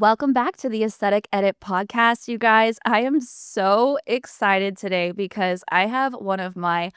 Welcome back to the Aesthetic Edit podcast, you guys. I am so excited today because I have one of my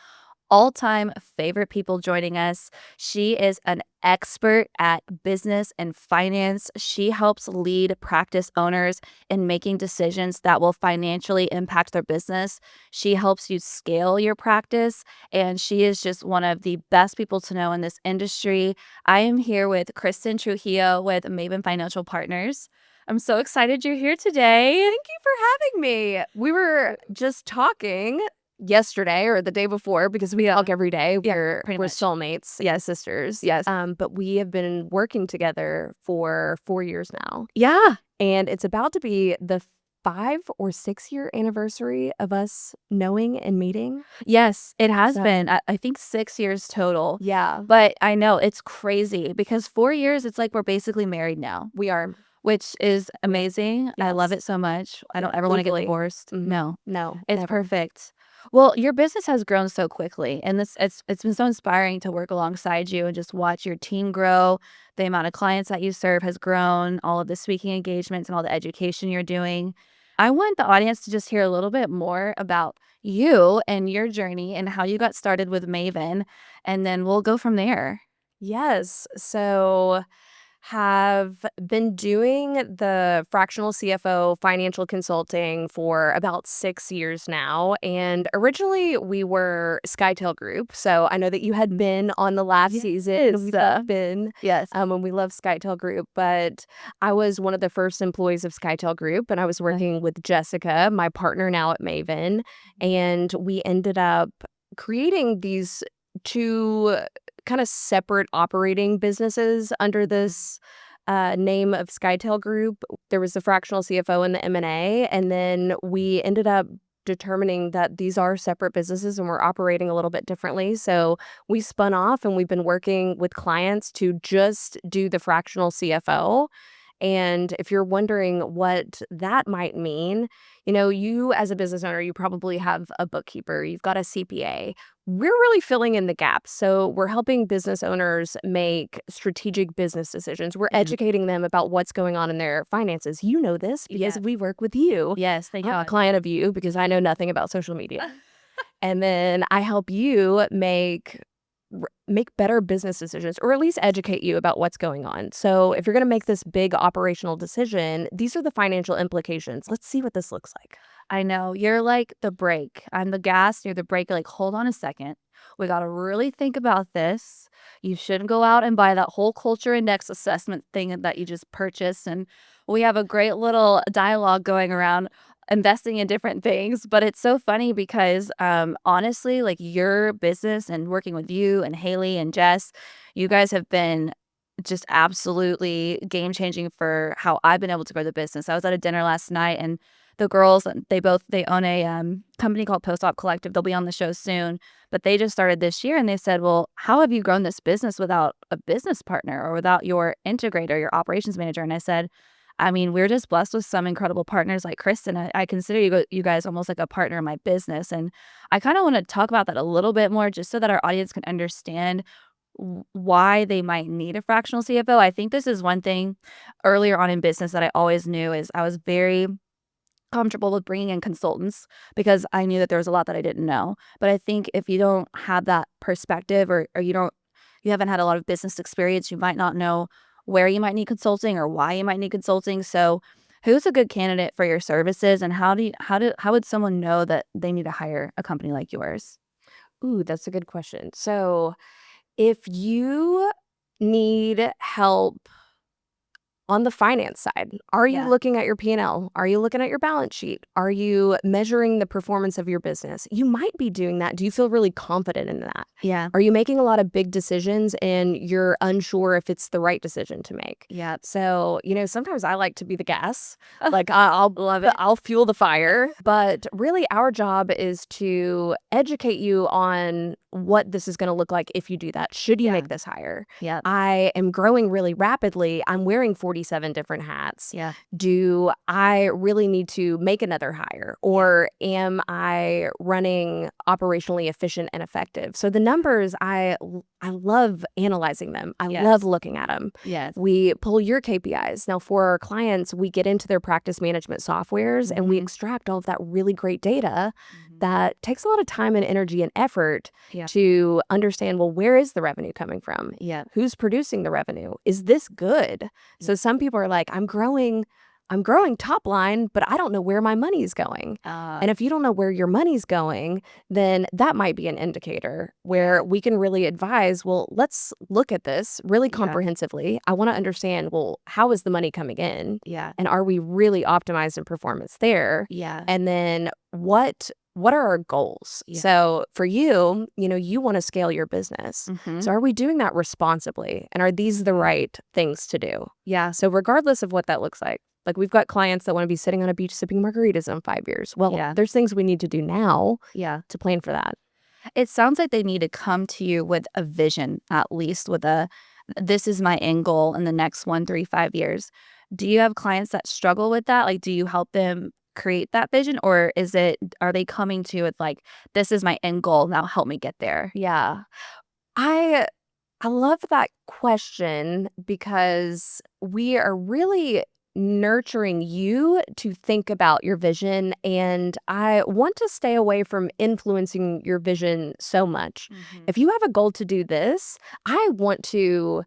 all-time favorite people joining us. She is an expert at business and finance. She helps lead practice owners in making decisions that will financially impact their business. She helps you scale your practice, and she is just one of the best people to know in this industry. I am here with Christin Trujillo with Maven Financial Partners. I'm so excited you're here today. Thank you for having me. We were just talking yesterday or the day before because we talk every day. We're pretty much. soulmates, yes, sisters, yes. But we have been working together for 4 years now, Yeah. and it's about to be the 5 or 6 year anniversary of us knowing and meeting. Yes, it has So- been. I think 6 years total. Yeah, But I know it's crazy because 4 years, it's like we're basically married now, we are. which is amazing. I love Yes. it so much. I don't Yeah, ever want to get legally. divorced. Mhm. No, No, it's never. perfect. Well, your business has grown so quickly, and it's been so inspiring to work alongside you and just watch your team grow. The amount of clients that you serve has grown, all of the speaking engagements and all the education you're doing. I want the audience to just hear a little bit more about you and your journey and how you got started with Maven, and then we'll go from there. Yes. So have been doing the fractional CFO financial consulting for about 6 years now. And originally we were Skytale Group. So I know that you had been on the last season. We've both been Yes. when we love Skytale Group. But I was one of the first employees of Skytale Group, and I was working with Jessica, my partner now at Maven. And we ended up creating these two kind of separate operating businesses under this name of Skytale Group. There was the fractional CFO and the M&A, and then we ended up determining that these are separate businesses and we're operating a little bit differently. So we spun off and we've been working with clients to just do the fractional CFO. And if you're wondering what that might mean, you as a business owner, you probably have a bookkeeper, you've got a CPA. We're really filling in the gaps. So we're helping business owners make strategic business decisions. We're educating them about what's going on in their finances. You know this because Yeah. we work with you. Yes, thank I'm a God. client of you because I know nothing about social media. And then I help you make better business decisions, or at least educate you about what's going on. So if you're going to make this big operational decision, these are the financial implications. Let's see what this looks like. I know. You're like the brake. I'm the gas, you're the brake. Like, hold on a second. We got to really think about this. You shouldn't go out and buy that whole culture index assessment thing that you just purchased. And we have a great little dialogue going around investing in different things. But it's so funny because honestly, like your business and working with you and Haley and Jess, you guys have been just absolutely game changing for how I've been able to grow the business. I was at a dinner last night, and the girls, they own a company called Post-op Collective. They'll be on the show soon, but they just started this year, and they said, well, how have you grown this business without a business partner or without your integrator, your operations manager? And I said, I mean, we're just blessed with some incredible partners like Kristen. I consider you guys almost like a partner in my business. And I kind of want to talk about that a little bit more just so that our audience can understand why they might need a fractional CFO. I think this is one thing earlier on in business that I always knew is I was very comfortable with bringing in consultants because I knew that there was a lot that I didn't know. But I think if you don't have that perspective, or you haven't had a lot of business experience, you might not know where you might need consulting or why you might need consulting. So who's a good candidate for your services, and how would someone know that they need to hire a company like yours? Ooh, that's a good question. So if you need help on the finance side, are you Yeah. looking at your P&L? Are you looking at your balance sheet? Are you measuring the performance of your business? You might be doing that. Do you feel really confident in that? Yeah. Are you making a lot of big decisions and you're unsure if it's the right decision to make? Yeah. So, sometimes I like to be the gas. Like I'll Love it. I'll fuel the fire. But really our job is to educate you on what this is going to look like if you do that. Should you Yeah. make this hire? Yeah. I am growing really rapidly. I'm wearing 47 different hats? Yeah. Do I really need to make another hire, or am I running operationally efficient and effective? So the numbers, I love analyzing them. I love Yes. looking at them. Yes. We pull your KPIs. Now, for our clients, we get into their practice management softwares and we extract all of that really great data that takes a lot of time and energy and effort Yeah. to understand, well, where is the revenue coming from? Yeah. Who's producing the revenue? Is this good? So some people are like, I'm growing top line, but I don't know where my money's going. And if you don't know where your money's going, then that might be an indicator where we can really advise, well, let's look at this really comprehensively. I want to understand, well, how is the money coming in? Yeah. And are we really optimized in performance there? Yeah. And then what are our goals? Yeah. So for you, you want to scale your business. So are we doing that responsibly? And are these the right things to do? Yeah. So regardless of what that looks like we've got clients that want to be sitting on a beach sipping margaritas in 5 years. Well, there's things we need to do now to plan for that. It sounds like they need to come to you with a vision, at least with this is my end goal in the next 1, 3, 5 years. Do you have clients that struggle with that? Like, do you help them create that vision, or are they coming to you with like, this is my end goal, now help me get there? Yeah. I love that question because we are really nurturing you to think about your vision, and I want to stay away from influencing your vision so much. If you have a goal to do this, I want to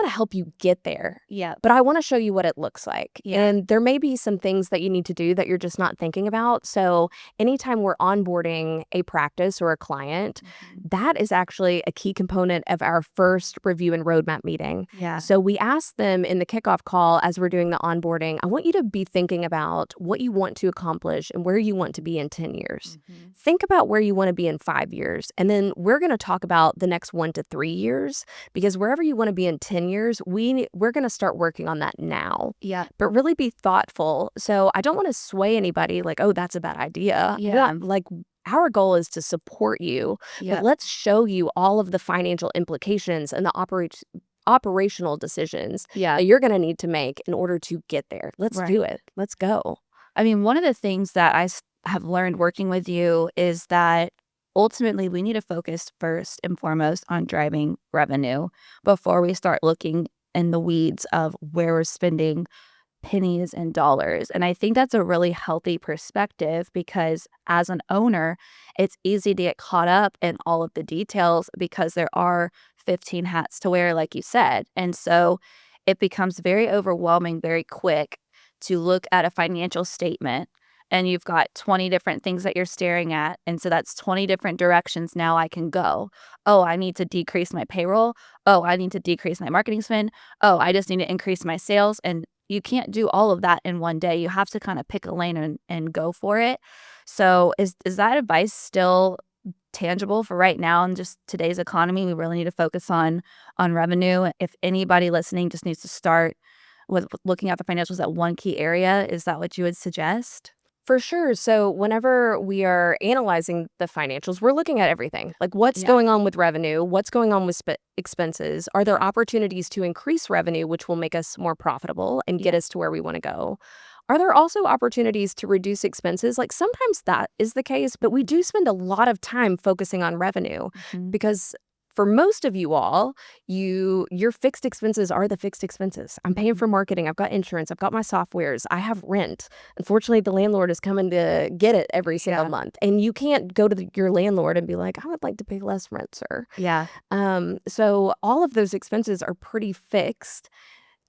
help you get there. Yeah. But I want to show you what it looks like. Yeah. And there may be some things that you need to do that you're just not thinking about. So anytime we're onboarding a practice or a client, that is actually a key component of our first review and roadmap meeting. Yeah. So we ask them in the kickoff call as we're doing the onboarding, I want you to be thinking about what you want to accomplish and where you want to be in 10 years. Think about where you want to be in 5 years. And then we're going to talk about the next 1 to 3 years, because wherever you want to be in 10 years, we're going to start working on that now. Yeah. But really be thoughtful. So I don't want to sway anybody like, oh, that's a bad idea. Yeah. Like, our goal is to support you, but let's show you all of the financial implications and the operational decisions that you're going to need to make in order to get there. Let's do it. Let's go. I mean, one of the things that I have learned working with you is that ultimately we need to focus first and foremost on driving revenue before we start looking in the weeds of where we're spending pennies and dollars. And I think that's a really healthy perspective, because as an owner, it's easy to get caught up in all of the details because there are 15 hats to wear, like you said. And so it becomes very overwhelming very quick to look at a financial statement and you've got 20 different things that you're staring at. And so that's 20 different directions now I can go. Oh, I need to decrease my payroll. Oh, I need to decrease my marketing spend. Oh, I just need to increase my sales. And you can't do all of that in one day. You have to kind of pick a lane and go for it. So is that advice still tangible for right now in just today's economy? We really need to focus on revenue. If anybody listening just needs to start with looking at the financials at one key area, is that what you would suggest? For sure. So whenever we are analyzing the financials, we're looking at everything. Like, what's going on with revenue? What's going on with expenses? Are there opportunities to increase revenue, which will make us more profitable and get us to where we want to go? Are there also opportunities to reduce expenses? Like, sometimes that is the case, but we do spend a lot of time focusing on revenue because for most of you all, your fixed expenses are the fixed expenses. I'm paying for marketing. I've got insurance. I've got my softwares. I have rent. Unfortunately, the landlord is coming to get it every single month. And you can't go to your landlord and be like, I would like to pay less rent, sir. Yeah. So all of those expenses are pretty fixed.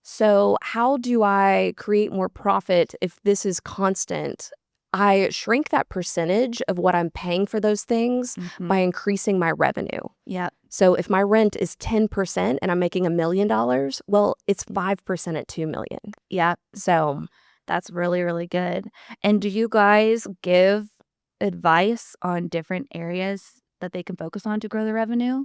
So how do I create more profit if this is constant? I shrink that percentage of what I'm paying for those things by increasing my revenue. Yeah. So if my rent is 10% and I'm making $1 million, well, it's 5% at $2 million. Yeah. So that's really, really good. And do you guys give advice on different areas that they can focus on to grow their revenue?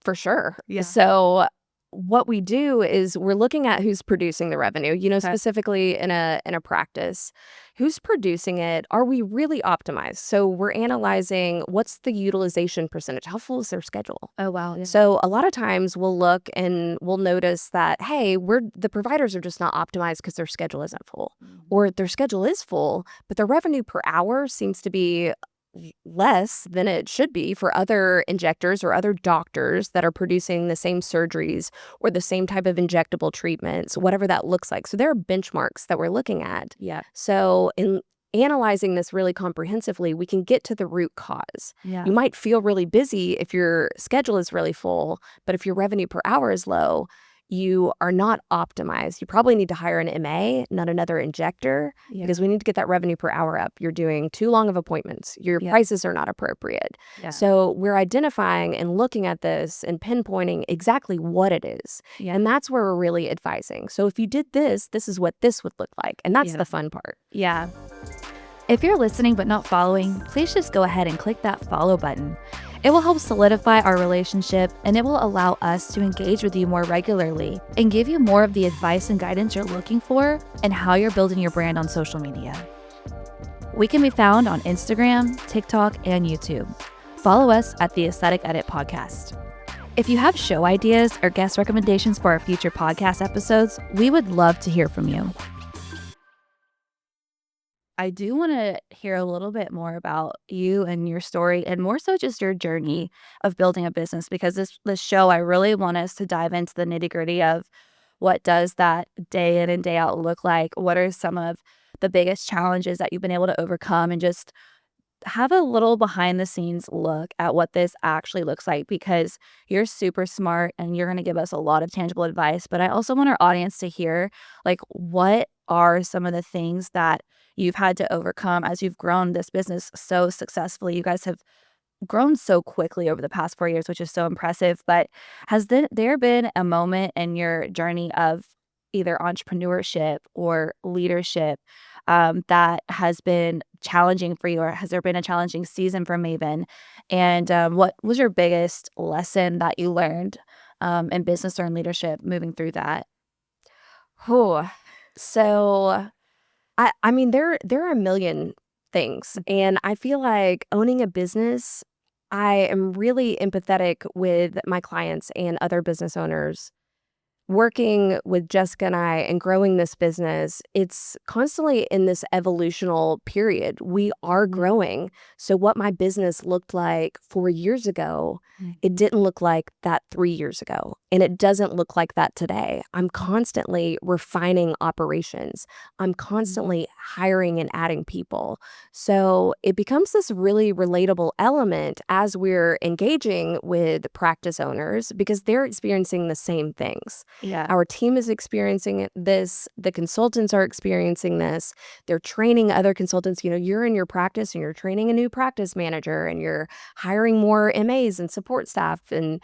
for sure. Yeah. So what we do is we're looking at who's producing the revenue, Okay. specifically in a practice. Who's producing it? Are we really optimized? So we're analyzing what's the utilization percentage? How full is their schedule? Oh, wow. Yeah. So a lot of times we'll look and we'll notice that, hey, the providers are just not optimized because their schedule isn't full. Or their schedule is full, but their revenue per hour seems to be less than it should be for other injectors or other doctors that are producing the same surgeries or the same type of injectable treatments, whatever that looks like. So there are benchmarks that we're looking at. Yeah. So in analyzing this really comprehensively, we can get to the root cause. Yeah. You might feel really busy if your schedule is really full, but if your revenue per hour is low, you are not optimized. You probably need to hire an MA, not another injector, Yeah. because we need to get that revenue per hour up. You're doing too long of appointments. Your Yeah. prices are not appropriate. Yeah. So we're identifying and looking at this and pinpointing exactly what it is. Yeah. And that's where we're really advising. So if you did this, this is what this would look like. And that's Yeah. the fun part. Yeah. If you're listening but not following, please just go ahead and click that follow button. It will help solidify our relationship, and it will allow us to engage with you more regularly and give you more of the advice and guidance you're looking for and how you're building your brand on social media. We can be found on Instagram, TikTok, and YouTube. Follow us at the Aesthetic Edit Podcast. If you have show ideas or guest recommendations for our future podcast episodes, we would love to hear from you. I do want to hear a little bit more about you and your story, and more so just your journey of building a business, because this show, I really want us to dive into the nitty-gritty of what does that day in and day out look like? What are some of the biggest challenges that you've been able to overcome, and just have a little behind the scenes look at what this actually looks like, because you're super smart and you're going to give us a lot of tangible advice. But I also want our audience to hear, like, what are some of the things that you've had to overcome as you've grown this business so successfully. You guys have grown so quickly over the past 4 years, which is so impressive. But has there been a moment in your journey of either entrepreneurship or leadership that has been challenging for you, or has there been a challenging season for Maven? And what was your biggest lesson that you learned in business or in leadership moving through that? Oh, so I mean, there are a million things, and I feel like owning a business, I am really empathetic with my clients and other business owners. Working with Jessica and I and growing this business, it's constantly in this evolutional period. We are growing. So what my business looked like 4 years ago, it didn't look like that 3 years ago. And it doesn't look like that today. I'm constantly refining operations. I'm constantly hiring and adding people. So it becomes this really relatable element as we're engaging with practice owners, because they're experiencing the same things. Yeah. Our team is experiencing this. The consultants are experiencing this. They're training other consultants. You're in your practice and you're training a new practice manager, and you're hiring more MAs and support staff and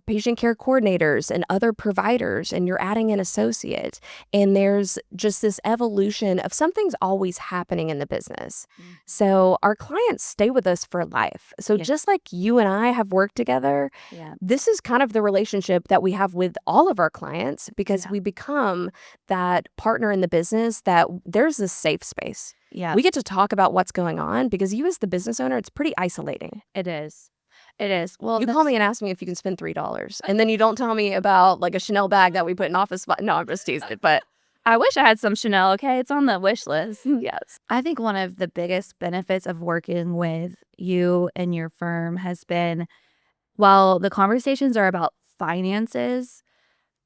patient care coordinators and other providers, and you're adding an associate. And there's just this evolution of something's always happening in the business. So our clients stay with us for life. So Yeah. just like you and I have worked together, Yeah. this is kind of the relationship that we have with all of our clients, because Yeah. we become that partner in the business, that there's this safe space. Yeah. We get to talk about what's going on, because you as the business owner, it's pretty isolating. It is. It is. Well, You call me and ask me if you can spend $3, and then you don't tell me about like a Chanel bag that we put in office. No, I'm just teasing. But I wish I had some Chanel. Okay, it's on the wish list. yes, I think one of the biggest benefits of working with you and your firm has been, while the conversations are about finances,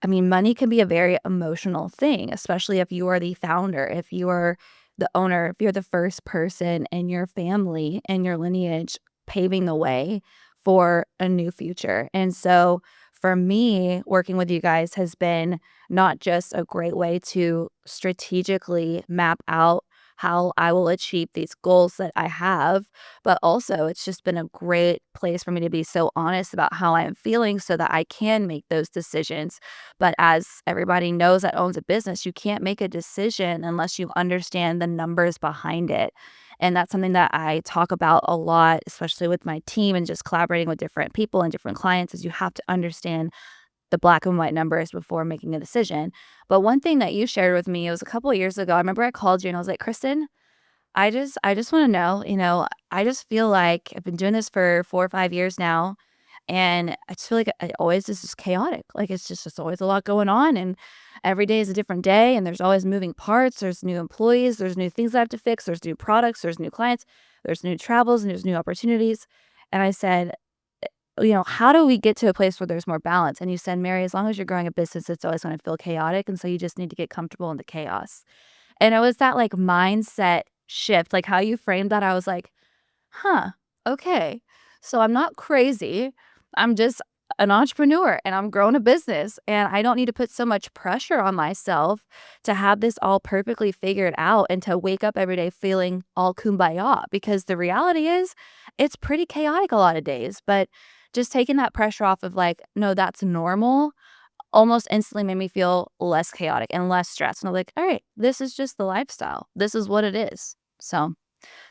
I mean, money can be a very emotional thing, especially if you are the founder, if you are the owner, if you're the first person in your family and your lineage paving the way for a new future. And so for me, working with you guys has been not just a great way to strategically map out how I will achieve these goals that I have, but also it's just been a great place for me to be so honest about how I am feeling so that I can make those decisions. But as everybody knows that owns a business, you can't make a decision unless you understand the numbers behind it. And that's something that I talk about a lot, especially with my team and just collaborating with different people and different clients, is you have to understand the black and white numbers before making a decision. But one thing that you shared with me, it was a couple of years ago. I remember I called you and I was like, Kristen, I just want to know, I just feel like I've been doing this for 4 or 5 years now. And I just feel like it always is just chaotic. Like it's always a lot going on. And every day is a different day. And there's always moving parts. There's new employees. There's new things I have to fix. There's new products. There's new clients. There's new travels and there's new opportunities. And I said, how do we get to a place where there's more balance? And you said, Mary, as long as you're growing a business, it's always going to feel chaotic. And so you just need to get comfortable in the chaos. And it was that like mindset shift, like how you framed that. I was like, huh, okay. So I'm not crazy. I'm just an entrepreneur and I'm growing a business and I don't need to put so much pressure on myself to have this all perfectly figured out and to wake up every day feeling all kumbaya, because the reality is it's pretty chaotic a lot of days. But just taking that pressure off of like, no, that's normal, almost instantly made me feel less chaotic and less stressed. And I'm like, all right, this is just the lifestyle. This is what it is. So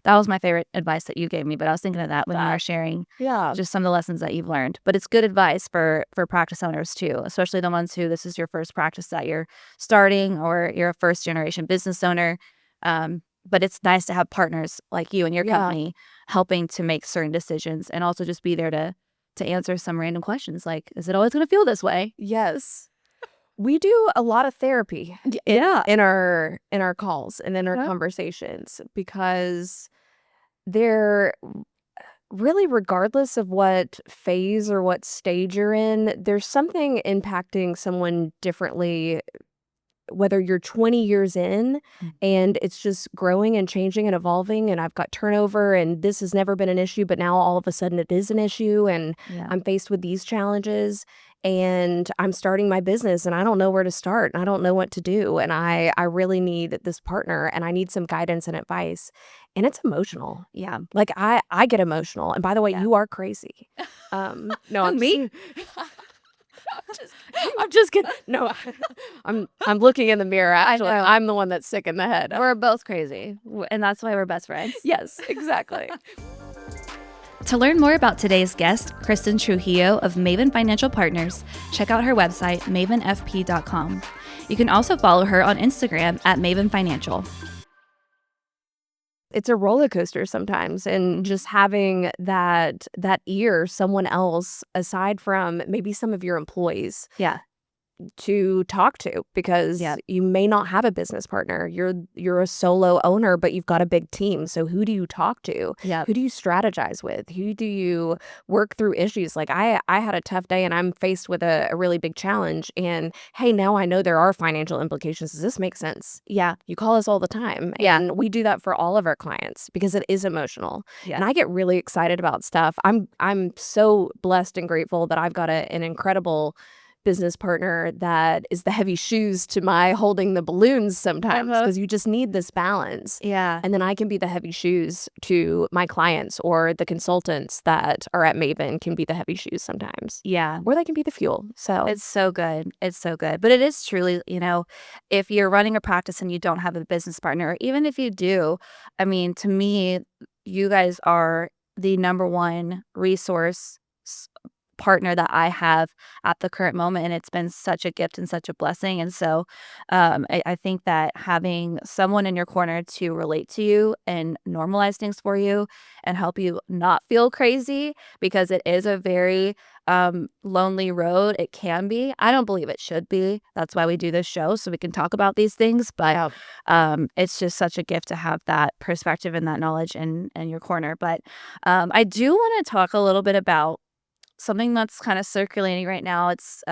that was my favorite advice that you gave me, but I was thinking of that when you were sharing Yeah. just some of the lessons that you've learned. But it's good advice for practice owners too, especially the ones who this is your first practice that you're starting or you're a first generation business owner. But it's nice to have partners like you and your company helping to make certain decisions and also just be there to answer some random questions like, is it always going to feel this way? Yes. We do a lot of therapy in our calls and in our conversations, because they're really, regardless of what phase or what stage you're in, there's something impacting someone differently, whether you're 20 years in and it's just growing and changing and evolving, and I've got turnover and this has never been an issue, but now all of a sudden it is an issue and I'm faced with these challenges and I'm starting my business and I don't know where to start and I don't know what to do. And I really need this partner and I need some guidance and advice. And it's emotional. Yeah. Like I get emotional. And by the way, you are crazy. No, I'm Me? I'm just kidding. No, I'm looking in the mirror. Actually, know. I'm the one that's sick in the head. We're both crazy, and that's why we're best friends. Yes, exactly. To learn more about today's guest, Christin Trujillo of Maven Financial Partners, check out her website, mavenfp.com. You can also follow her on Instagram at Maven Financial. It's a roller coaster sometimes, and just having that ear, someone else aside from maybe some of your employees, to talk to, because you may not have a business partner. You're a solo owner, but you've got a big team. So who do you talk to? Who do you strategize with? Who do you work through issues? Like I had a tough day and I'm faced with a really big challenge, and hey, now I know there are financial implications. Does this make sense? You call us all the time. And we do that for all of our clients because it is emotional. And I get really excited about stuff. I'm so blessed and grateful that I've got an incredible business partner that is the heavy shoes to my holding the balloons sometimes, because you just need this balance. And then I can be the heavy shoes to my clients, or the consultants that are at Maven can be the heavy shoes sometimes. Or they can be the fuel. So it's so good. It's so good. But it is truly, if you're running a practice and you don't have a business partner, or even if you do, I mean, to me, you guys are the number one resource partner that I have at the current moment, and it's been such a gift and such a blessing. And so I think that having someone in your corner to relate to you and normalize things for you and help you not feel crazy, because it is a very lonely road. It can be. I don't believe it should be. That's why we do this show, so we can talk about these things. But it's just such a gift to have that perspective and that knowledge in your corner. But I do want to talk a little bit about something that's kind of circulating right now. It's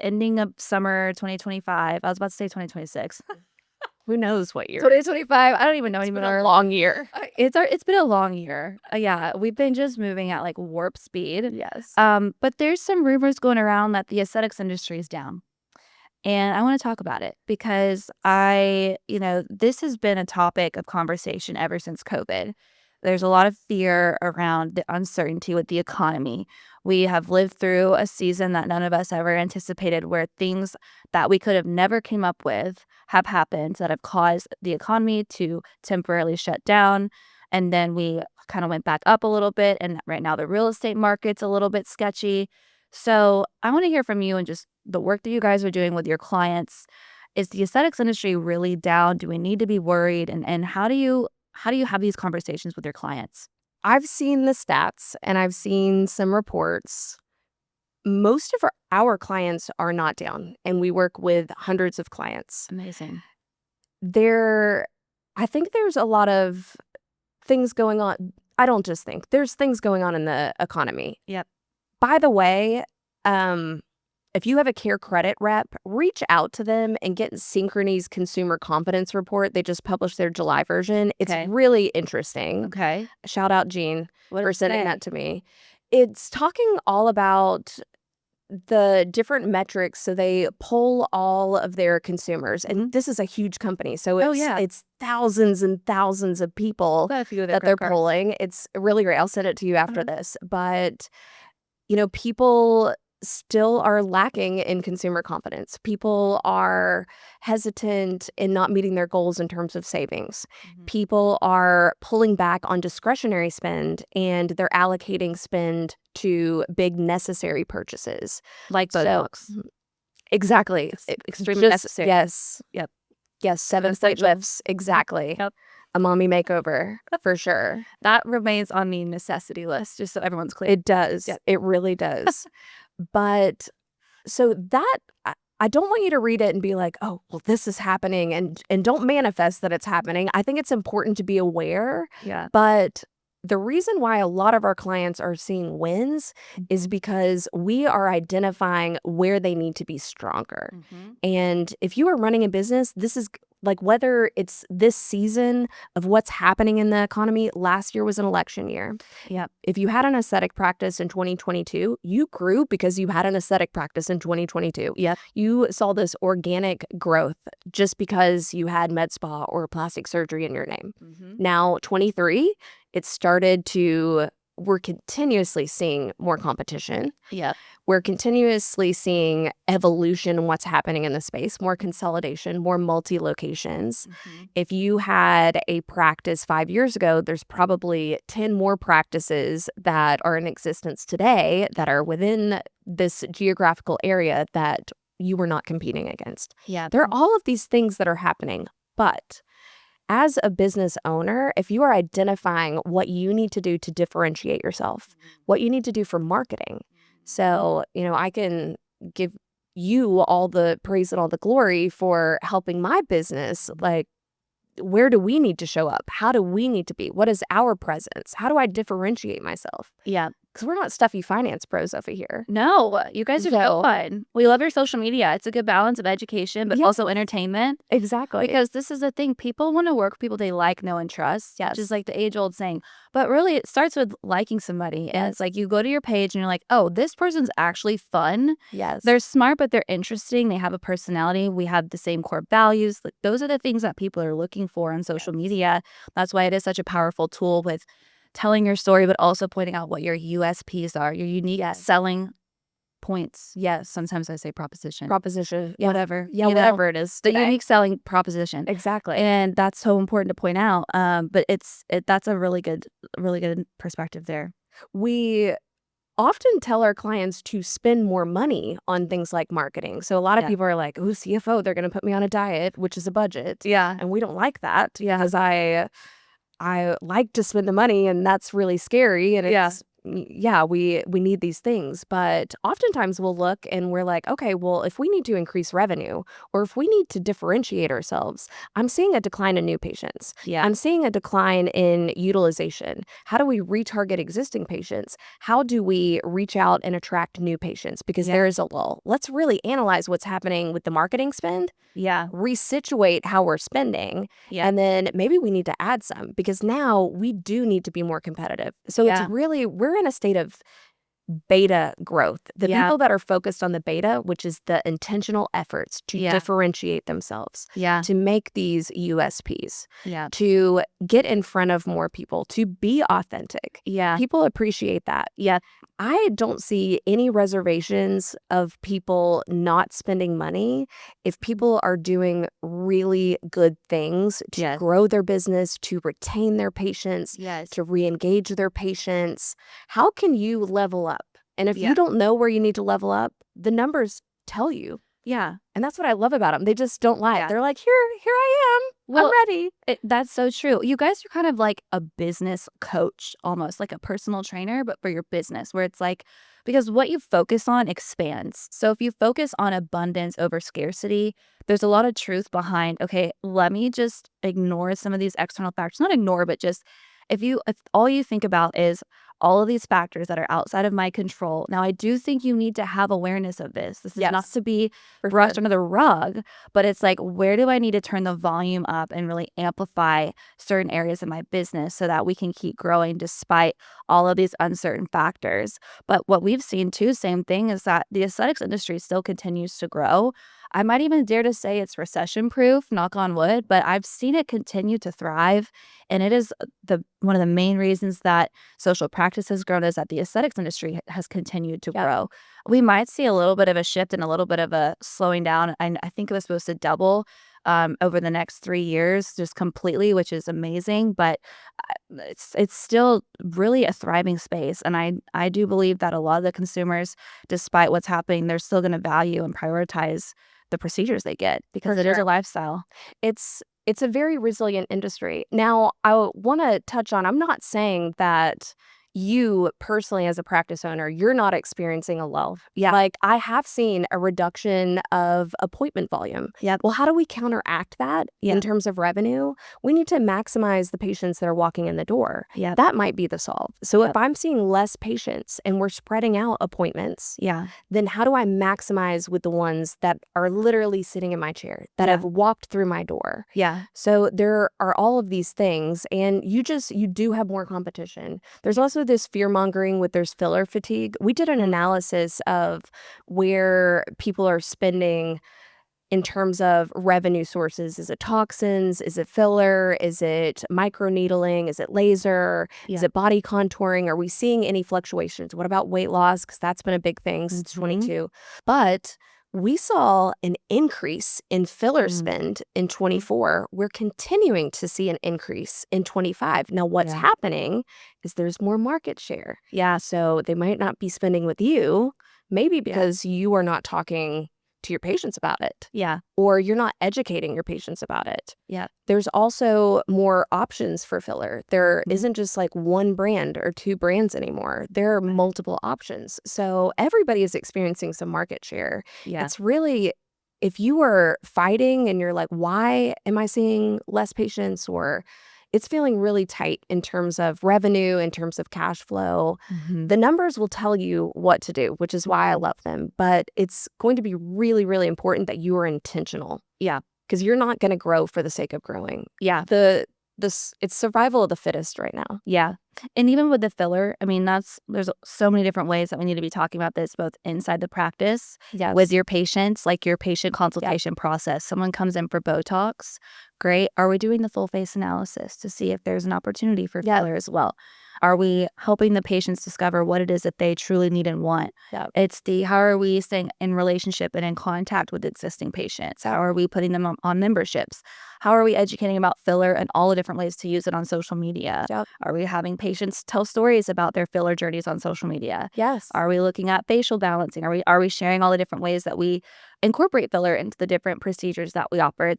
ending of summer 2025. I was about to say 2026. who knows what year? 2025. I don't even know It's been anymore. a long year. It's been a long year. We've been just moving at like warp speed. Yes. But there's some rumors going around that the aesthetics industry is down. And I want to talk about it because this has been a topic of conversation ever since COVID. There's a lot of fear around the uncertainty with the economy. We have lived through a season that none of us ever anticipated, where things that we could have never came up with have happened that have caused the economy to temporarily shut down. And then we kind of went back up a little bit. And right now the real estate market's a little bit sketchy. So I want to hear from you and just the work that you guys are doing with your clients. Is the aesthetics industry really down? Do we need to be worried? And how do you have these conversations with your clients? I've seen the stats and I've seen some reports. Most of our clients are not down, and we work with hundreds of clients. Amazing. There, I think there's a lot of things going on. I don't just think. There's things going on in the economy. Yep. By the way, if you have a Care Credit rep, reach out to them and get Synchrony's Consumer Confidence Report. They just published their July version. It's Okay. really interesting. Okay. Shout out Jean What for did it sending say? that to me. It's talking all about the different metrics. So they poll all of their consumers, and this is a huge company. So Oh, yeah. it's thousands and thousands of people Got a few of their that they're credit cards. polling. It's really great. I'll send it to you after this. But, people still are lacking in consumer confidence. People are hesitant in not meeting their goals in terms of savings. People are pulling back on discretionary spend, and they're allocating spend to big necessary purchases. Like So Botox. exactly. Extremely Just necessary. yes. Yep. Yes, 7 point Essential. lifts. Exactly. Yep. A mommy makeover for sure. That remains on the necessity list, just so everyone's clear. It does. Yep. It really does. But so that I don't want you to read it and be like, "Oh, well, this is happening," and don't manifest that it's happening. I think it's important to be aware, Yeah. but the reason why a lot of our clients are seeing wins is because we are identifying where they need to be stronger. And if you are running a business, this is like whether it's this season of what's happening in the economy. Last year was an election year. Yep. If you had an aesthetic practice in 2022, you grew because you had an aesthetic practice in 2022. Yep. You saw this organic growth just because you had med spa or plastic surgery in your name. Now, 23, it started to, we're continuously seeing more competition. Yep. We're continuously seeing evolution in what's happening in the space, more consolidation, more multi-locations. If you had a practice 5 years ago, there's probably 10 more practices that are in existence today that are within this geographical area that you were not competing against. Yeah. There are all of these things that are happening, but as a business owner, if you are identifying what you need to do to differentiate yourself, what you need to do for marketing. So, I can give you all the praise and all the glory for helping my business. Like, where do we need to show up? How do we need to be? What is our presence? How do I differentiate myself? Yeah. Because we're not stuffy finance pros over here. No, you guys are so fun. We love your social media. It's a good balance of education, but also entertainment. Exactly. Because this is the thing. People want to work with people they like, know, and trust. Yes. Just like the age-old saying. But really, it starts with liking somebody. And it's like you go to your page and you're like, oh, this person's actually fun. Yes. They're smart, but they're interesting. They have a personality. We have the same core values. Like, those are the things that people are looking for on social media. That's why it is such a powerful tool with telling your story, but also pointing out what your USPs are, your unique selling points. Yes, sometimes I say proposition. Proposition. Yeah. Whatever. Yeah, whatever it is. The unique selling proposition. Exactly. And that's so important to point out. But that's a really good perspective there. We often tell our clients to spend more money on things like marketing. So a lot of people are like, "Ooh, CFO, they're going to put me on a diet," which is a budget. Yeah. And we don't like that because I like to spend the money, and that's really scary. And it's, we need these things. But oftentimes we'll look and we're like, okay, well, if we need to increase revenue or if we need to differentiate ourselves, I'm seeing a decline in new patients. Yeah. I'm seeing a decline in utilization. How do we retarget existing patients? How do we reach out and attract new patients? Because there is a lull. Let's really analyze what's happening with the marketing spend. Yeah. Resituate how we're spending. Yeah. And then maybe we need to add some because now we do need to be more competitive. So it's really, we're in a state of beta growth. The people that are focused on the beta, which is the intentional efforts to differentiate themselves, to make these USPs, to get in front of more people, to be authentic. People appreciate that. I don't see any reservations of people not spending money if people are doing really good things to grow their business, to retain their patients, to re-engage their patients. How can you level up? And if Yeah. you don't know where you need to level up, the numbers tell you. Yeah. And that's what I love about them. They just don't lie. Yeah. They're like, here I am. Well, I'm ready. That's so true. You guys are kind of like a business coach, almost like a personal trainer, but for your business, where it's like, because what you focus on expands. So if you focus on abundance over scarcity, there's a lot of truth behind, okay, let me just ignore some of these external factors. Not ignore, but just if all you think about is all of these factors that are outside of my control. Now, I do think you need to have awareness of this. This is not Yes, to be for brushed sure. under the rug, but it's like, where do I need to turn the volume up and really amplify certain areas of my business so that we can keep growing despite all of these uncertain factors? But what we've seen too, same thing, is that the aesthetics industry still continues to grow. I might even dare to say it's recession proof, knock on wood, but I've seen it continue to thrive. And it is one of the main reasons that social practice has grown, is that the aesthetics industry has continued to Yep. grow. We might see a little bit of a shift and a little bit of a slowing down. I think it was supposed to double over the next 3 years, just completely, which is amazing. But it's still really a thriving space, and I do believe that a lot of the consumers, despite what's happening, they're still going to value and prioritize the procedures they get because For it is sure. a lifestyle. It's a very resilient industry. Now, I want to touch on, I'm not saying that you personally as a practice owner, you're not experiencing a lull. Yeah. Like, I have seen a reduction of appointment volume. Yep. Well, how do we counteract that Yeah. in terms of revenue? We need to maximize the patients that are walking in the door. Yeah. That might be the solve. So Yep. if I'm seeing less patients and we're spreading out appointments, Yeah. then how do I maximize with the ones that are literally sitting in my chair, that Yeah. have walked through my door? Yeah. So there are all of these things, and you do have more competition. There's also this fear mongering with there's filler fatigue. We did an analysis of where people are spending in terms of revenue sources. Is it toxins? Is it filler? Is it microneedling? Is it laser? Is Yeah. it body contouring? Are we seeing any fluctuations? What about weight loss? Because that's been a big thing since Mhm. 22. But we saw an increase in filler Mm. spend in 24. We're continuing to see an increase in 25. Now, what's Yeah. happening is there's more market share. Yeah. So they might not be spending with you, maybe because you are not talking to your patients about it, Yeah. or you're not educating your patients about it. Yeah. There's also more options for filler. There Mhm. isn't just like one brand or two brands anymore. There are multiple options. So everybody is experiencing some market share. Yeah. It's really, if you are fighting and you're like, why am I seeing less patients? Or it's feeling really tight in terms of revenue, in terms of cash flow. Mhm. The numbers will tell you what to do, which is why I love them. But it's going to be really, really important that you are intentional. Yeah. Because you're not going to grow for the sake of growing. Yeah. It's survival of the fittest right now. Yeah. And even with the filler, I mean, there's so many different ways that we need to be talking about this, both inside the practice Yes. with your patients, like your patient consultation process. Someone comes in for Botox. Great. Are we doing the full face analysis to see if there's an opportunity for filler as well? Are we helping the patients discover what it is that they truly need and want? Yep. It's how are we staying in relationship and in contact with existing patients? How are we putting them on memberships? How are we educating about filler and all the different ways to use it on social media? Yep. Are we having patients tell stories about their filler journeys on social media? Yes. Are we looking at facial balancing? Are we sharing all the different ways that we incorporate filler into the different procedures that we offer?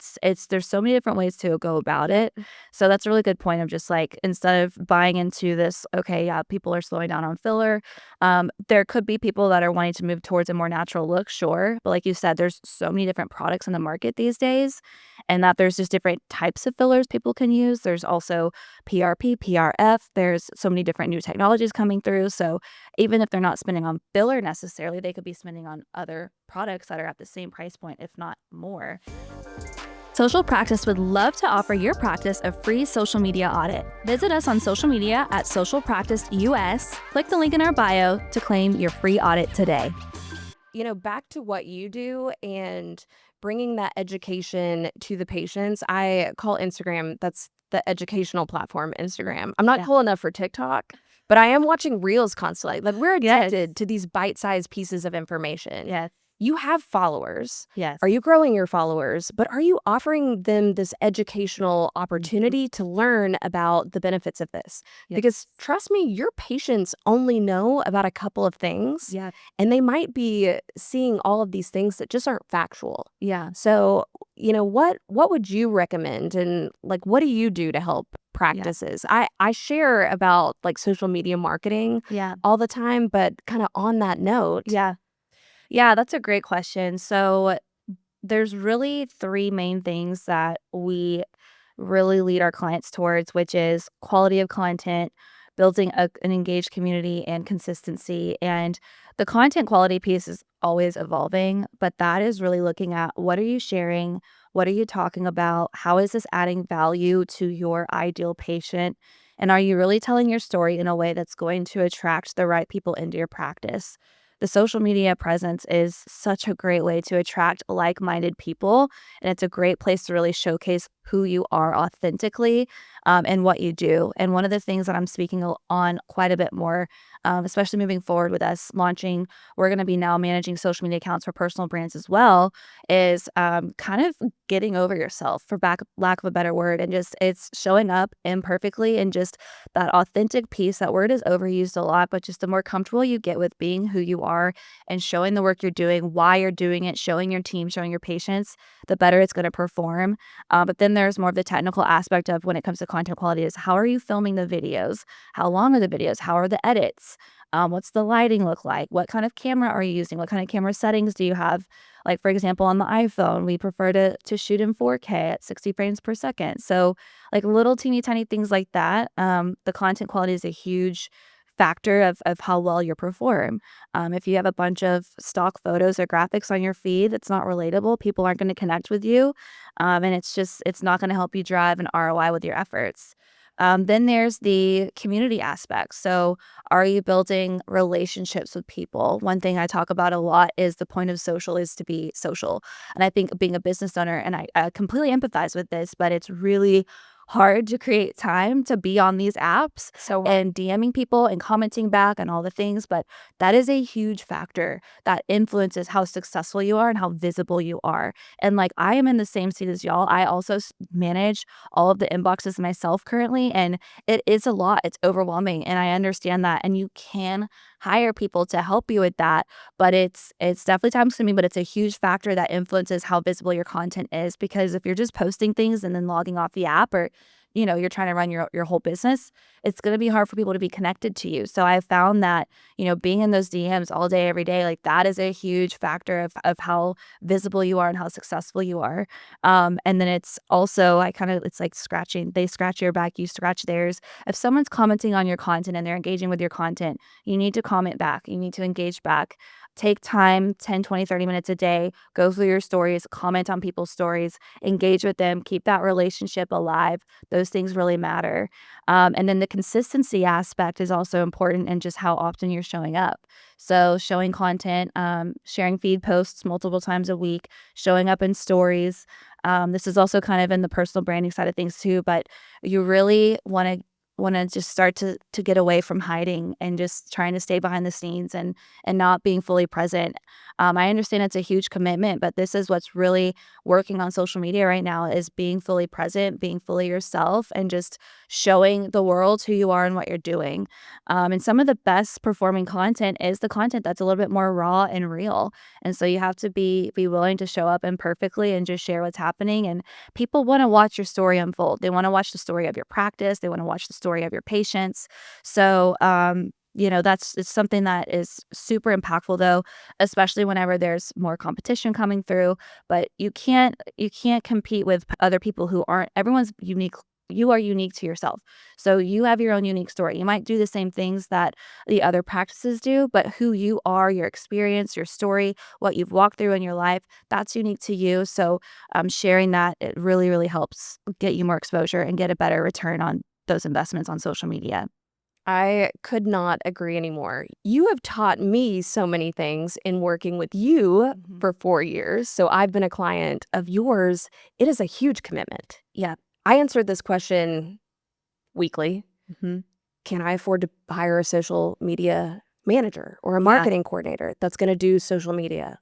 There's so many different ways to go about it. So that's a really good point of just like, instead of buying into this, okay, yeah, people are slowing down on filler. There could be people that are wanting to move towards a more natural look, sure. But like you said, there's so many different products in the market these days, and that there's just different types of fillers people can use. There's also PRP, PRF. There's so many different new technologies coming through. So even if they're not spending on filler necessarily, they could be spending on other products that are at the same price point, if not more. Social Practice would love to offer your practice a free social media audit. Visit us on social media at Social Practice US. Click the link in our bio to claim your free audit today. Back to what you do and bringing that education to the patients. I call Instagram, that's the educational platform, Instagram. I'm not cool enough for TikTok, but I am watching Reels constantly. Like, we're addicted to these bite-sized pieces of information. Yes. you have followers. Yes. Are you growing your followers? But are you offering them this educational opportunity to learn about the benefits of this? Yes. Because trust me, your patients only know about a couple of things, Yeah. and they might be seeing all of these things that just aren't factual. Yeah. So, what would you recommend, and like what do you do to help Yeah. practices? I share about like social media marketing Yeah. all the time, but kind of on that note, Yeah. Yeah, that's a great question. So there's really three main things that we really lead our clients towards, which is quality of content, building an engaged community, and consistency. And the content quality piece is always evolving, but that is really looking at what are you sharing? What are you talking about? How is this adding value to your ideal patient? And are you really telling your story in a way that's going to attract the right people into your practice? The social media presence is such a great way to attract like minded people. And it's a great place to really showcase who you are authentically and what you do. And one of the things that I'm speaking on quite a bit more, especially moving forward with us launching, we're going to be now managing social media accounts for personal brands as well, is kind of getting over yourself, for lack of a better word. And just it's showing up imperfectly and just that authentic piece. That word is overused a lot, but just the more comfortable you get with being who you are and showing the work you're doing, why you're doing it, showing your team, showing your patients, the better it's going to perform. But then there's more of the technical aspect of when it comes to content quality is how are you filming the videos? How long are the videos? How are the edits? What's the lighting look like? What kind of camera are you using? What kind of camera settings do you have? Like, for example, on the iPhone, we prefer to shoot in 4K at 60 frames per second. So, like little teeny tiny things like that. The content quality is a huge factor of how well you perform. If you have a bunch of stock photos or graphics on your feed that's not relatable, people aren't going to connect with you. And it's not going to help you drive an ROI with your efforts. Then there's the community aspect. So, are you building relationships with people? One thing I talk about a lot is the point of social is to be social. And I think being a business owner, and I completely empathize with this, but it's really hard to create time to be on these apps so and DMing people and commenting back and all the things. But that is a huge factor that influences how successful you are and how visible you are. And like I am in the same seat as y'all. I also manage all of the inboxes myself currently, and it is a lot. It's overwhelming, and I understand that. And you can hire people to help you with that, but it's definitely time consuming. But it's a huge factor that influences how visible your content is, because if you're just posting things and then logging off the app, or you're trying to run your whole business, it's going to be hard for people to be connected to you. So I found that being in those DMs all day every day, like that is a huge factor of how visible you are and how successful you are. And then it's also it's like they scratch your back, you scratch theirs. If someone's commenting on your content and they're engaging with your content, you need to comment back, you need to engage back. Take time, 10, 20, 30 minutes a day, go through your stories, comment on people's stories, engage with them, keep that relationship alive. Those things really matter. And then the consistency aspect is also important, and just how often you're showing up. So showing content, sharing feed posts multiple times a week, showing up in stories. This is also kind of in the personal branding side of things too, but you really want to just start to get away from hiding and just trying to stay behind the scenes and not being fully present. I understand it's a huge commitment, but this is what's really working on social media right now, is being fully present, being fully yourself, and just showing the world who you are and what you're doing. And some of the best performing content is the content that's a little bit more raw and real. And so you have to be willing to show up imperfectly and just share what's happening. And people want to watch your story unfold. They want to watch the story of your practice. They want to watch the story of your patients. So, it's something that is super impactful, though, especially whenever there's more competition coming through. But you can't compete with other people who aren't. Everyone's unique. You are unique to yourself. So you have your own unique story. You might do the same things that the other practices do, but who you are, your experience, your story, what you've walked through in your life, that's unique to you. So sharing that, it really, really helps get you more exposure and get a better return on those investments on social media. I could not agree anymore. You have taught me so many things in working with you Mhm. for 4 years. So I've been a client of yours. It is a huge commitment. Yeah. I answered this question weekly. Mhm. Can I afford to hire a social media manager or a Yeah. marketing coordinator that's going to do social media?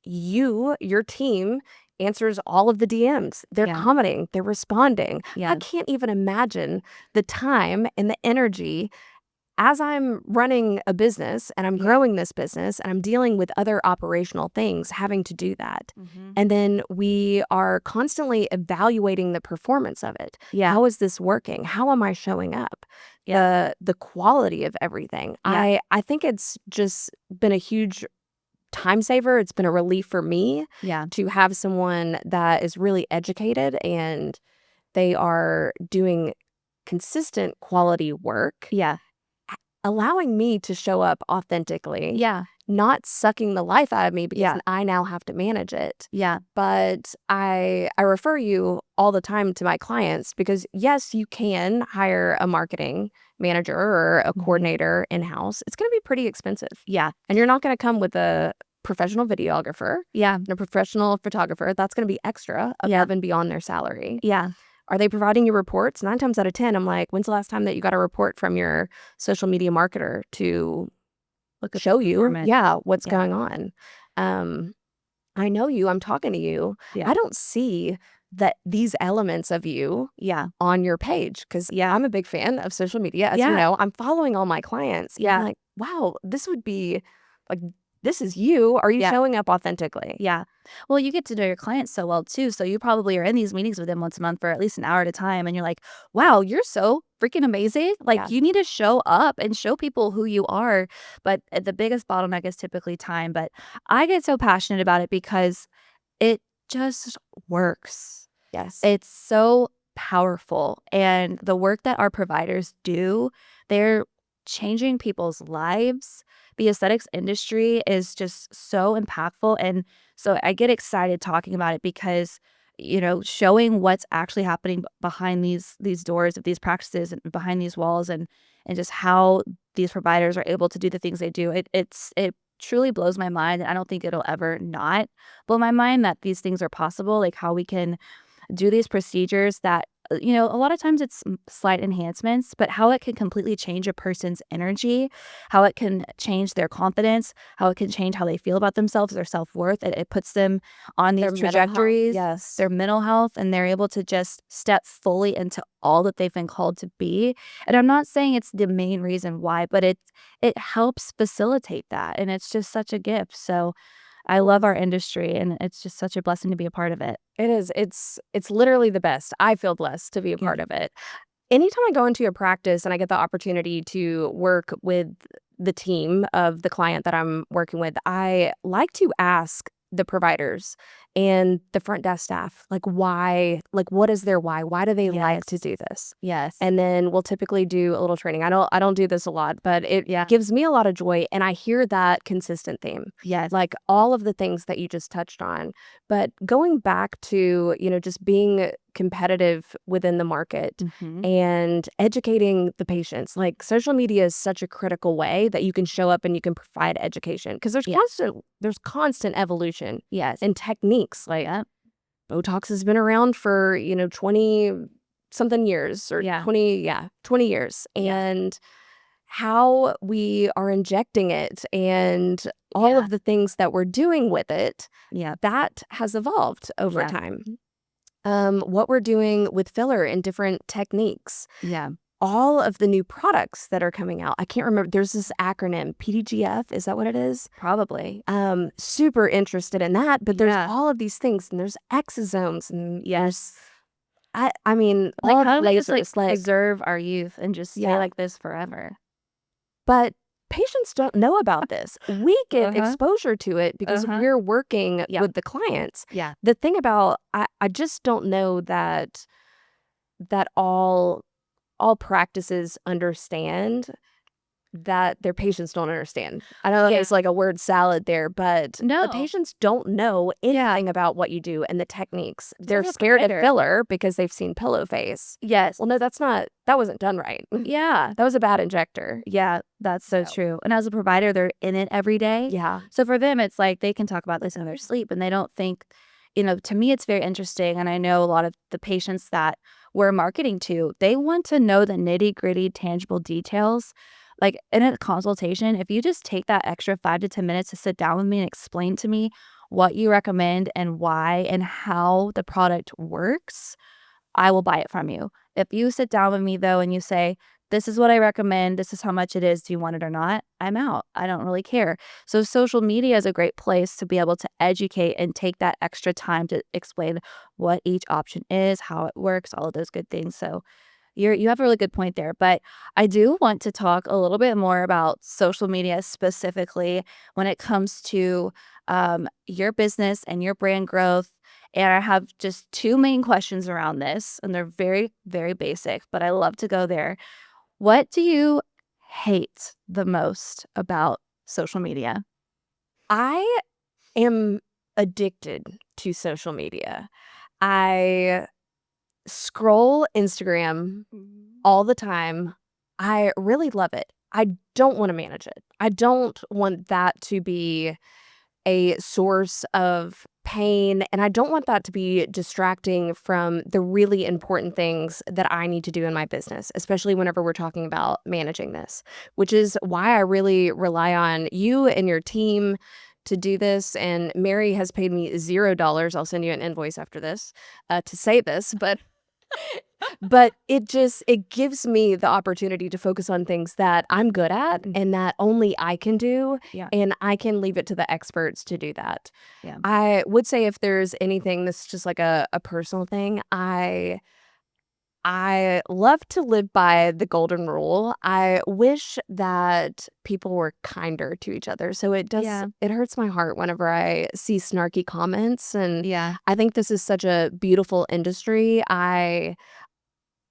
your team answers all of the DMs. They're Yeah. commenting, they're responding. I Yeah. can't even imagine the time and the energy as I'm running a business and I'm growing this business and I'm dealing with other operational things, having to do that. Mhm. And then we are constantly evaluating the performance of it. Yeah. How is this working? How am I showing up? Yeah. The quality of everything. Yeah. I think it's just been a huge time saver. It's been a relief for me Yeah. to have someone that is really educated and they are doing consistent quality work, Yeah. allowing me to show up authentically, Yeah. not sucking the life out of me because Yeah. I now have to manage it. Yeah. But I refer you all the time to my clients because yes, you can hire a marketing manager or a coordinator in-house. It's going to be pretty expensive. Yeah. And you're not going to come with a professional videographer Yeah. and a professional photographer. That's going to be extra above and beyond their salary. Yeah. Are they providing you reports? 9 times out of 10, I'm like, when's the last time that you got a report from your social media marketer to Look at show you, performance. what's Yeah. going on? I know you, I'm talking to you. Yeah. I don't see that these elements of you Yeah. on your page because I'm a big fan of social media. As you Yeah. know, I'm following all my clients. And Yeah. I'm like, wow, this would be like, this is you. Are you Yeah. showing up authentically? Yeah. Well, you get to know your clients so well too. So you probably are in these meetings with them once a month for at least an hour at a time. And you're like, wow, you're so freaking amazing. Like Yeah. you need to show up and show people who you are. But the biggest bottleneck is typically time. But I get so passionate about it because it just works. Yes. It's so powerful. And the work that our providers do, they're changing people's lives. The aesthetics industry is just so impactful. And so I get excited talking about it because, showing what's actually happening behind these doors of these practices and behind these walls and just how these providers are able to do the things they do. It truly blows my mind. And I don't think it'll ever not blow my mind that these things are possible, like how we can do these procedures that, a lot of times it's slight enhancements, but how it can completely change a person's energy, how it can change their confidence, how it can change how they feel about themselves, their self-worth. It puts them on these Their mental health, trajectories, yes. their mental health, and they're able to just step fully into all that they've been called to be. And I'm not saying it's the main reason why, but it helps facilitate that. And it's just such a gift. So I love our industry, and it's just such a blessing to be a part of it. It is. It's literally the best. I feel blessed to be a part of it. Anytime I go into a practice and I get the opportunity to work with the team of the client that I'm working with, I like to ask the providers and the front desk staff, like, why, like, what is their why? Why do they like to do this? Yes. And then we'll typically do a little training. I don't do this a lot, but it gives me a lot of joy. And I hear that consistent theme. Yes. Like all of the things that you just touched on. But going back to, just being competitive within the market and educating the patients, like social media is such a critical way that you can show up and you can provide education because there's constant evolution. Yes. And techniques like Botox has been around for, 20 something years or 20 years. And how we are injecting it and all of the things that we're doing with it, that has evolved over time. What we're doing with filler and different techniques. Yeah. All of the new products that are coming out. I can't remember. There's this acronym, PDGF. Is that what it is? Probably. Super interested in that. But there's all of these things, and there's exosomes, and I mean, Like, all how do we just lasers, preserve our youth and just stay like this forever? But patients don't know about this. We get exposure to it because we're working with the clients. Yeah. The thing about I just don't know that all practices understand that their patients don't understand. I know it's like a word salad there, but the patients don't know anything about what you do and the techniques. They're scared of filler because they've seen pillow face. Yes. Well, no, that wasn't done right. Yeah. That was a bad injector. Yeah, that's so true. And as a provider, they're in it every day. Yeah. So for them, it's like they can talk about this in their sleep and they don't think, to me, it's very interesting. And I know a lot of the patients that we're marketing to, they want to know the nitty gritty, tangible details. Like in a consultation, if you just take that extra 5 to 10 minutes to sit down with me and explain to me what you recommend and why and how the product works, I will buy it from you. If you sit down with me though and you say, this is what I recommend, this is how much it is, do you want it or not? I'm out. I don't really care. So social media is a great place to be able to educate and take that extra time to explain what each option is, how it works, all of those good things. So you have a really good point there, but I do want to talk a little bit more about social media specifically when it comes to your business and your brand growth. And I have just two main questions around this, and they're very, very basic, but I love to go there. What do you hate the most about social media? I am addicted to social media. I scroll Instagram all the time. I really love it. I don't want to manage it. I don't want that to be a source of pain, and I don't want that to be distracting from the really important things that I need to do in my business, especially whenever we're talking about managing this, which is why I really rely on you and your team to do this. And Mary has paid me $0. I'll send you an invoice after this to say this, but it gives me the opportunity to focus on things that I'm good at and that only I can do, Yeah. and I can leave it to the experts to do that. Yeah. I would say if there's anything that's just like a personal thing, I love to live by the golden rule. I wish that people were kinder to each other. So it Yeah. hurts my heart whenever I see snarky comments, and Yeah. I think this is such a beautiful industry.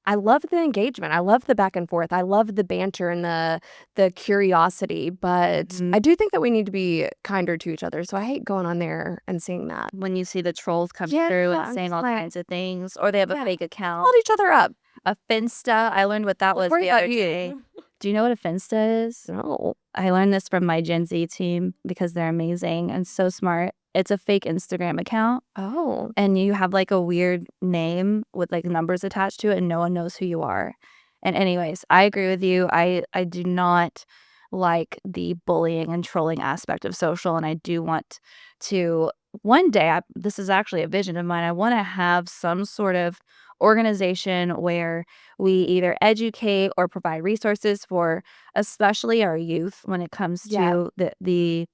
I love the engagement. I love the back and forth. I love the banter and the curiosity, but I do think that we need to be kinder to each other. So I hate going on there and seeing that. When you see the trolls come Yeah, through and I'm saying just all like, kinds of things, or they have a yeah, fake account. hold each other up. A Finsta, I learned what that was Worry the about other you. day. Do you know what a Finsta is? No. I learned this from my Gen Z team because they're amazing and so smart. It's a fake Instagram account, Oh. and you have like a weird name with like numbers attached to it, and no one knows who you are. And anyways, I agree with you. I do not like the bullying and trolling aspect of social, and I do want to one day, this is actually a vision of mine. I want to have some sort of organization where we either educate or provide resources for especially our youth when it comes Yeah. to the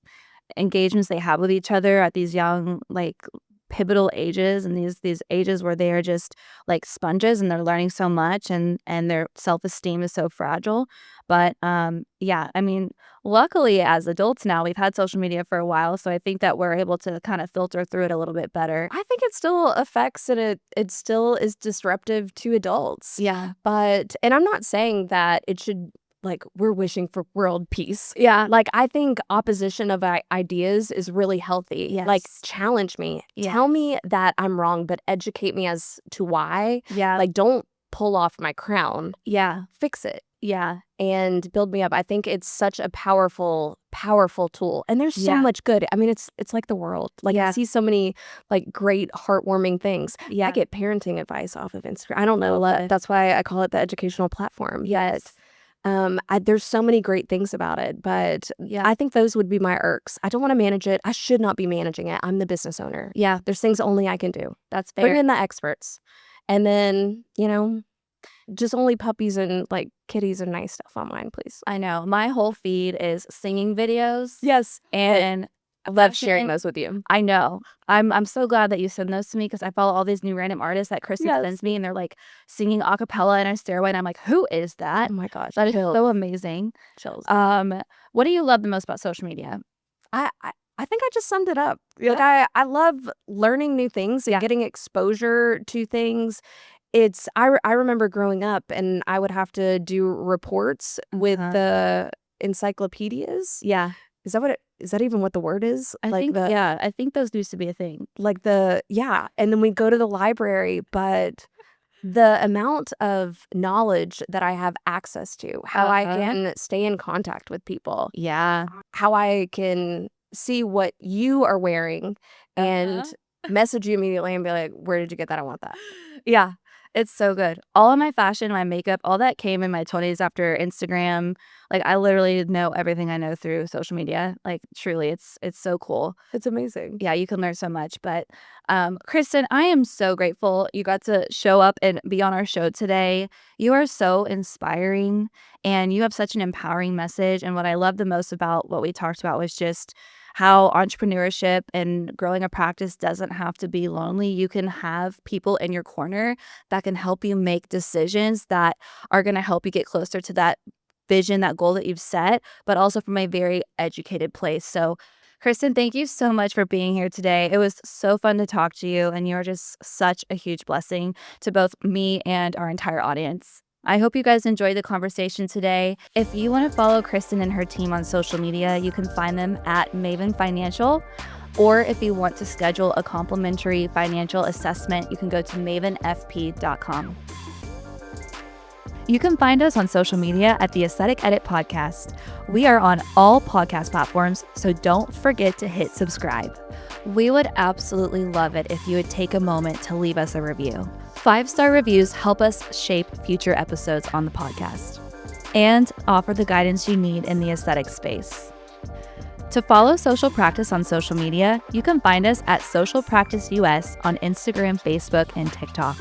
engagements they have with each other at these young, like, pivotal ages and these ages where they are just like sponges and they're learning so much and their self-esteem is so fragile. But yeah, I mean, luckily as adults now, we've had social media for a while, so I think that we're able to kind of filter through it a little bit better. I think it still affects, and it still is disruptive to adults. Yeah. And I'm not saying that it should, like, we're wishing for world peace. Yeah. Like, I think opposition of ideas is really healthy. Like, Yes. challenge me. Yeah. Tell me that I'm wrong, but educate me as to why. Yeah. Like, don't pull off my crown. Yeah. Fix it Yeah. and build me up. I think it's such a powerful, powerful tool. And there's so Yeah. much good. I mean, it's like the world. Like, I Yeah. see so many like great, heartwarming things. Yeah. I get parenting advice off of Instagram. I don't know. That's why I call it the educational platform. Yes. There's so many great things about it, but Yeah. I think those would be my irks. I don't want to manage it. I should not be managing it. I'm the business owner. Yeah. There's things only I can do. That's Bring fair. in the experts. And then, just only puppies and like kitties and nice stuff on mine, please. I know. My whole feed is singing videos. Yes. And I love fashion. sharing those with you. I know. I'm so glad that you send those to me because I follow all these new random artists that Christin Yes. sends me, and they're like singing a cappella in a stairway, and I'm like, who is that? Oh my gosh. That is Chills. so amazing. Chills. What do you love the most about social media? I think I just summed it up. Like, I love learning new things and Yeah. getting exposure to things. I remember growing up and I would have to do reports with the encyclopedias. Yeah. Is that even what the word is? I think those used to be a thing. And then we go to the library, but the amount of knowledge that I have access to, how I can stay in contact with people, Yeah. how I can see what you are wearing and message you immediately and be like, where did you get that? I want that. Yeah. It's so good. All of my fashion, my makeup, all that came in my 20s after Instagram. Like, I literally know everything I know through social media. Like, truly, it's so cool. It's amazing. Yeah, you can learn so much. But, Kristen, I am so grateful you got to show up and be on our show today. You are so inspiring, and you have such an empowering message. And what I love the most about what we talked about was just how entrepreneurship and growing a practice doesn't have to be lonely. You can have people in your corner that can help you make decisions that are going to help you get closer to that vision, that goal that you've set, but also from a very educated place. So, Kristen, thank you so much for being here today. It was so fun to talk to you, and you're just such a huge blessing to both me and our entire audience. I hope you guys enjoyed the conversation today. If you want to follow Kristen and her team on social media, you can find them at Maven Financial. Or if you want to schedule a complimentary financial assessment, you can go to mavenfp.com. You can find us on social media at the Aesthetic Edit Podcast. We are on all podcast platforms, so don't forget to hit subscribe. We would absolutely love it if you would take a moment to leave us a review. 5-star reviews help us shape future episodes on the podcast and offer the guidance you need in the aesthetic space. To follow Social Practice on social media, you can find us at Social Practice US on Instagram, Facebook, and TikTok.